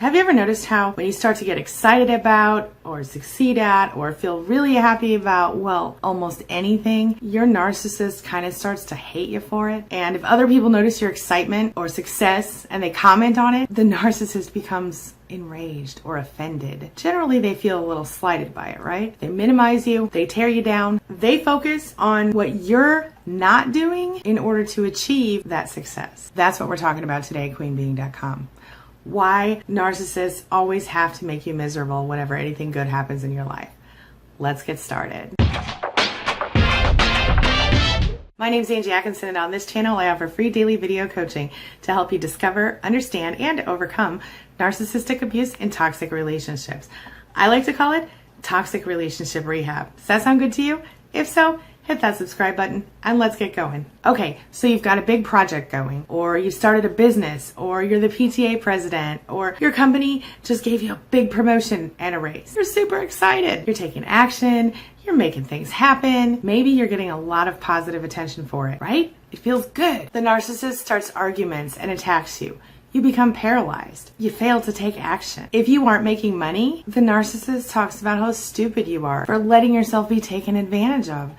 Have you ever noticed how when you start to get excited about or succeed at or feel really happy about, well, almost anything, your narcissist kind of starts to hate you for it? And if other people notice your excitement or success and they comment on it, the narcissist becomes enraged or offended. Generally, they feel a little slighted by it, right? They minimize you, they tear you down, they focus on what you're not doing in order to achieve that success. That's what we're talking about today at queenbeing.com. Why narcissists always have to make you miserable whenever anything good happens in your life. Let's get started. My name is Angie Atkinson, and on this channel I offer free daily video coaching to help you discover, understand, and overcome narcissistic abuse in toxic relationships. I like to call it toxic relationship rehab. Does that sound good to you? If so, hit that subscribe button and let's get going. Okay, so you've got a big project going, or you started a business, or you're the PTA president, or your company just gave you a big promotion and a raise. You're super excited. You're taking action. You're making things happen. Maybe you're getting a lot of positive attention for it, right? It feels good. The narcissist starts arguments and attacks you. You become paralyzed. You fail to take action. If you aren't making money, the narcissist talks about how stupid you are for letting yourself be taken advantage of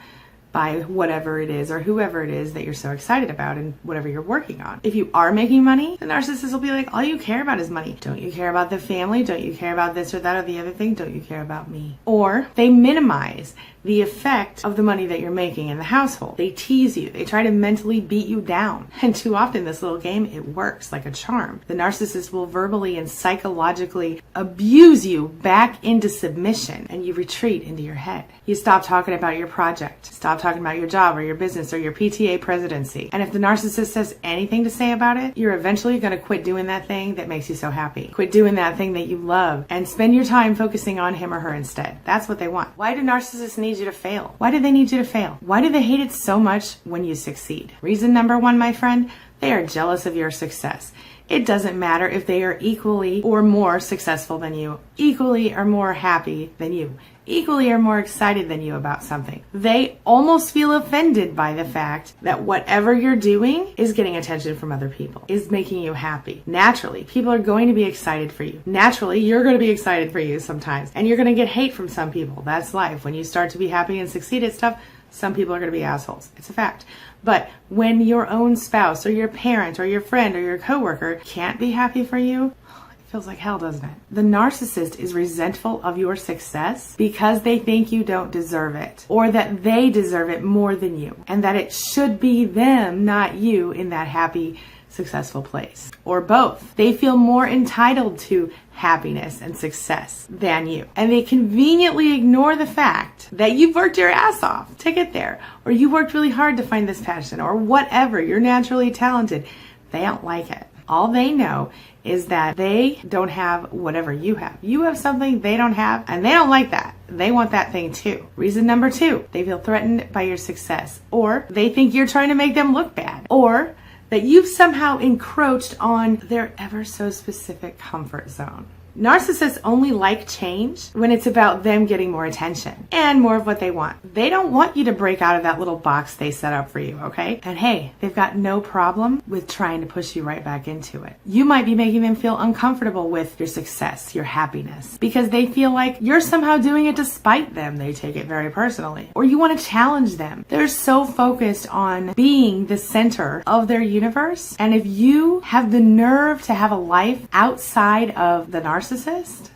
by whatever it is or whoever it is that you're so excited about and whatever you're working on. If you are making money, the narcissist will be like, all you care about is money. Don't you care about the family? Don't you care about this or that or the other thing? Don't you care about me? Or they minimize the effect of the money that you're making in the household. They tease you. They try to mentally beat you down. And too often this little game, it works like a charm. The narcissist will verbally and psychologically abuse you back into submission, and you retreat into your head. You stop talking about your project. Stop talking about your job or your business or your PTA presidency. And if the narcissist has anything to say about it, you're eventually going to quit doing that thing that makes you so happy. Quit doing that thing that you love and spend your time focusing on him or her instead. That's what they want. Why do narcissists need you to fail? Why do they need you to fail? Why do they hate it so much when you succeed? Reason number one, my friend, they are jealous of your success. It doesn't matter if they are equally or more successful than you, equally or more happy than you, equally or more excited than you about something. They almost feel offended by the fact that whatever you're doing is getting attention from other people, is making you happy. Naturally, people are going to be excited for you. Naturally, you're going to be excited for you sometimes, and you're going to get hate from some people. That's life. When you start to be happy and succeed at stuff, some people are going to be assholes. It's a fact. But when your own spouse or your parent or your friend or your coworker can't be happy for you, it feels like hell, doesn't it? The narcissist is resentful of your success because they think you don't deserve it, or that they deserve it more than you, and that it should be them, not you, in that happy, successful place. Or both. They feel more entitled to happiness and success than you. And they conveniently ignore the fact that you've worked your ass off to get there, or you worked really hard to find this passion, or whatever. You're naturally talented. They don't like it. All they know is that they don't have whatever you have. You have something they don't have, and they don't like that. They want that thing too. Reason number two, they feel threatened by your success, or they think you're trying to make them look bad, or that you've somehow encroached on their ever so specific comfort zone. Narcissists only like change when it's about them getting more attention and more of what they want. They don't want you to break out of that little box they set up for you, okay? And hey, they've got no problem with trying to push you right back into it. You might be making them feel uncomfortable with your success, your happiness, because they feel like you're somehow doing it to spite them. They take it very personally. Or you want to challenge them. They're so focused on being the center of their universe. And if you have the nerve to have a life outside of the narcissist,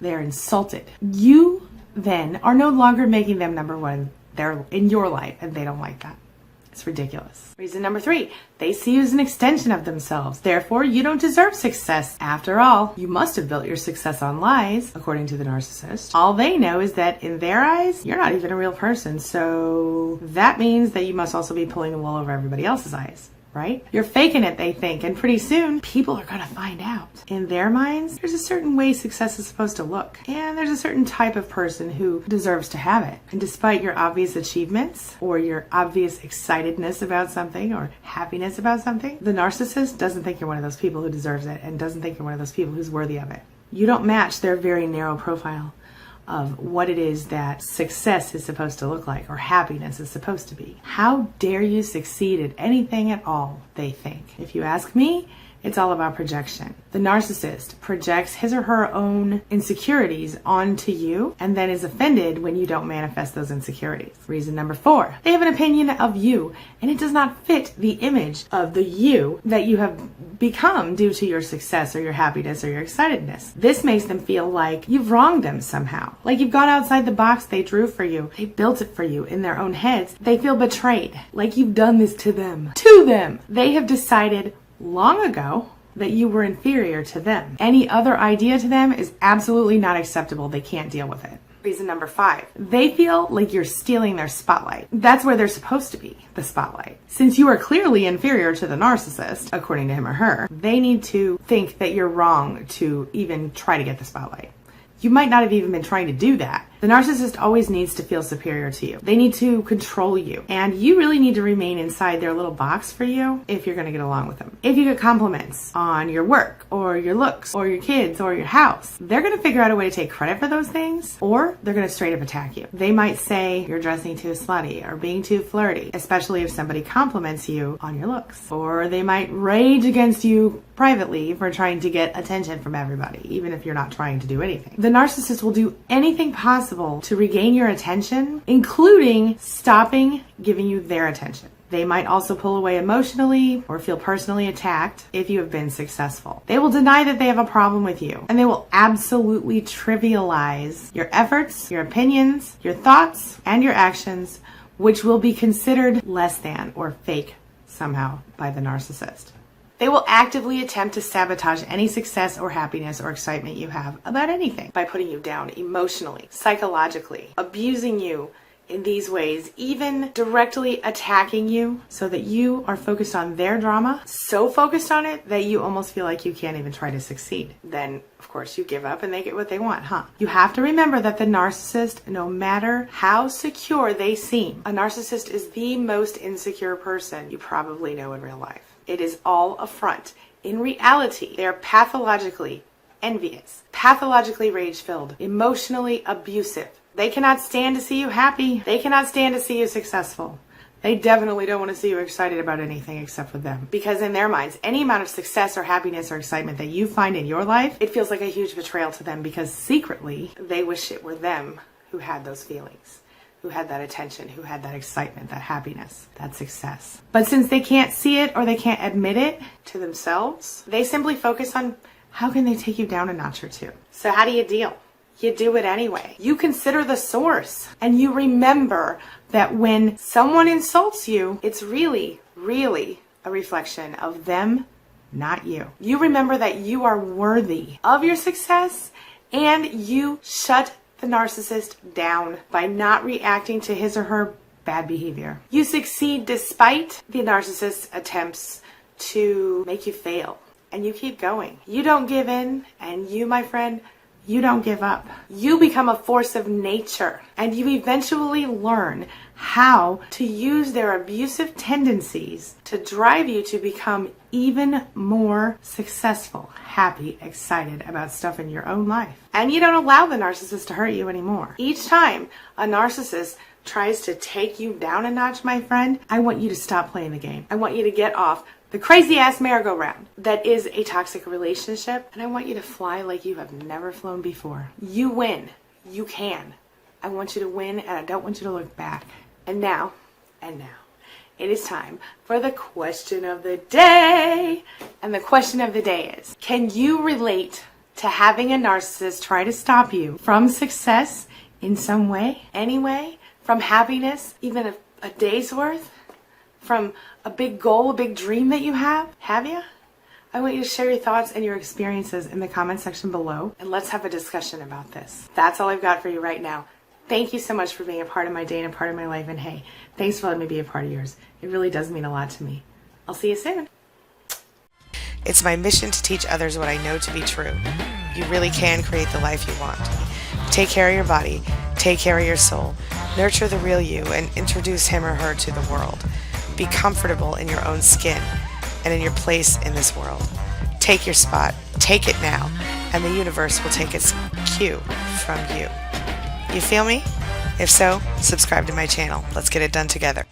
they're insulted. You then are no longer making them number one. They're in your life, and they don't like that. It's ridiculous. Reason number three, they see you as an extension of themselves. Therefore, you don't deserve success. After all, you must have built your success on lies, according to the narcissist. All they know is that in their eyes, you're not even a real person. So that means that you must also be pulling the wool over everybody else's eyes. Right? You're faking it, they think, and pretty soon people are going to find out. In their minds, there's a certain way success is supposed to look, and there's a certain type of person who deserves to have it. And despite your obvious achievements or your obvious excitedness about something or happiness about something, the narcissist doesn't think you're one of those people who deserves it and doesn't think you're one of those people who's worthy of it. You don't match their very narrow profile of what it is that success is supposed to look like or happiness is supposed to be. How dare you succeed at anything at all, they think. If you ask me, It's all about projection. The narcissist projects his or her own insecurities onto you and then is offended when you don't manifest those insecurities. Reason number 4, they have an opinion of you and it does not fit the image of the you that you have become due to your success or your happiness or your excitedness. This makes them feel like you've wronged them somehow. Like you've gone outside the box they drew for you. They built it for you in their own heads. They feel betrayed. Like you've done this to them. To them! They have decided long ago that you were inferior to them. Any other idea to them is absolutely not acceptable. They can't deal with it. Reason number 5, they feel like you're stealing their spotlight. That's where they're supposed to be, the spotlight. Since you are clearly inferior to the narcissist, according to him or her, they need to think that you're wrong to even try to get the spotlight. You might not have even been trying to do that. The narcissist always needs to feel superior to you. They need to control you. And you really need to remain inside their little box for you if you're going to get along with them. If you get compliments on your work or your looks or your kids or your house, they're going to figure out a way to take credit for those things, or they're going to straight up attack you. They might say you're dressing too slutty or being too flirty, especially if somebody compliments you on your looks. Or they might rage against you privately for trying to get attention from everybody, even if you're not trying to do anything. The narcissist will do anything possible to regain your attention, including stopping giving you their attention. They might also pull away emotionally or feel personally attacked if you have been successful. They will deny that they have a problem with you, and they will absolutely trivialize your efforts, your opinions, your thoughts, and your actions, which will be considered less than or fake somehow by the narcissist. They will actively attempt to sabotage any success or happiness or excitement you have about anything by putting you down emotionally, psychologically, abusing you in these ways, even directly attacking you so that you are focused on their drama, so focused on it that you almost feel like you can't even try to succeed. Then, of course, you give up and they get what they want, huh? You have to remember that the narcissist, no matter how secure they seem, a narcissist is the most insecure person you probably know in real life. It is all a front. In reality, they are pathologically envious, pathologically rage-filled, emotionally abusive. They cannot stand to see you happy. They cannot stand to see you successful. They definitely don't want to see you excited about anything except for them. Because in their minds, any amount of success or happiness or excitement that you find in your life, it feels like a huge betrayal to them because secretly, they wish it were them who had those feelings, who had that attention, who had that excitement, that happiness, that success. But since they can't see it or they can't admit it to themselves, they simply focus on how can they take you down a notch or two. So how do you deal? You do it anyway. You consider the source and you remember that when someone insults you, it's really, really a reflection of them, not you. You remember that you are worthy of your success and you shut the narcissist down by not reacting to his or her bad behavior. You succeed despite the narcissist's attempts to make you fail, and you keep going. You don't give in, and you, my friend, you don't give up. You become a force of nature, and you eventually learn how to use their abusive tendencies to drive you to become even more successful, happy, excited about stuff in your own life. And you don't allow the narcissist to hurt you anymore. Each time a narcissist tries to take you down a notch, my friend, I want you to stop playing the game. I want you to get off the crazy ass merry-go-round that is a toxic relationship, and I want you to fly like you have never flown before. You win. You can. I want you to win, and I don't want you to look back. And now, it is time for the question of the day. And the question of the day is, can you relate to having a narcissist try to stop you from success in some way, any way, from happiness, even a day's worth, from a big goal, a big dream that you have? Have you? I want you to share your thoughts and your experiences in the comment section below, and let's have a discussion about this. That's all I've got for you right now. Thank you so much for being a part of my day and a part of my life, and hey, thanks for letting me be a part of yours. It really does mean a lot to me. I'll see you soon. It's my mission to teach others what I know to be true. You really can create the life you want. Take care of your body, take care of your soul, nurture the real you, and introduce him or her to the world. Be comfortable in your own skin and in your place in this world. Take your spot, take it now, and the universe will take its cue from you. You feel me? If so, subscribe to my channel. Let's get it done together.